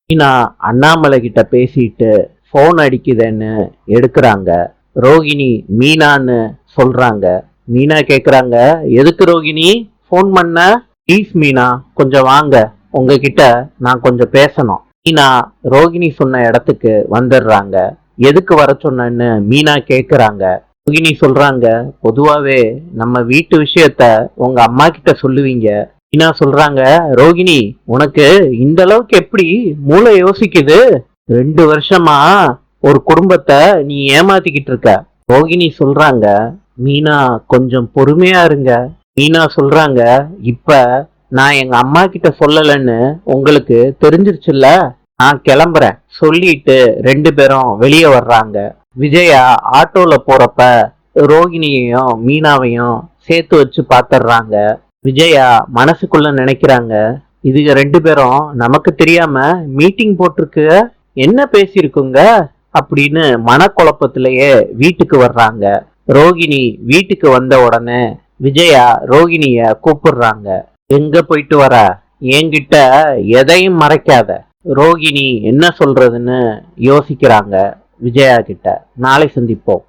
மீனா அண்ணாமலை கிட்ட பேசிட்டு போன் அடிக்குதுன்னு எடுக்கிறாங்க. ரோகிணி மீனான்னு சொல்றாங்க. மீனா கேக்குறாங்க, எதுக்கு ரோகிணி போன் பண்ண? ப்ளீஸ் மீனா, கொஞ்சம் வாங்க, உங்ககிட்ட நான் கொஞ்சம் பேசணும். மீனா ரோகிணி சொன்ன இடத்துக்கு வந்துடுறாங்க. எதுக்கு வர சொன்னேன்னு மீனா கேக்குறாங்க. ரோகிணி சொல்றாங்க, பொதுவாவே நம்ம வீட்டு விஷயத்த உங்க அம்மா கிட்ட சொல்லுவீங்க. மீனா சொல்றாங்க, ரோகிணி உனக்கு இந்த அளவுக்கு எப்படி மூளை யோசிக்குது? 2 வருஷமா ஒரு குடும்பத்தை நீ ஏமாத்திக்கிட்டு இருக்க. ரோகிணி சொல்றாங்க, மீனா கொஞ்சம் பொறுமையா இருங்க. மீனா சொல்றாங்க, இப்ப நான் எங்க அம்மா கிட்ட சொல்லலன்னு உங்களுக்கு தெரிஞ்சிருச்சுல்ல, நான் கிளம்புறேன் சொல்லிட்டு 2 பேரும் வெளியே வர்றாங்க. விஜயா ஆட்டோல போறப்ப ரோகிணியையும் மீனாவையும் சேர்த்து வச்சு பாத்துறாங்க. விஜயா மனசுக்குள்ள நினைக்கிறாங்க, இதுக 2 பேரும் நமக்கு தெரியாம மீட்டிங் போட்டிருக்கு, என்ன பேசியிருக்குங்க அப்படின்னு மனக்குழப்பத்திலேயே வீட்டுக்கு வர்றாங்க. ரோகிணி வீட்டுக்கு வந்த உடனே விஜயா ரோகிணிய கூப்பிடுறாங்க. எங்க போயிட்டு வர? என்கிட்ட எதையும் மறைக்காத. ரோகிணி என்ன சொல்றதுன்னு யோசிக்கிறாங்க விஜயா கிட்ட. நாளை சந்திப்போம்.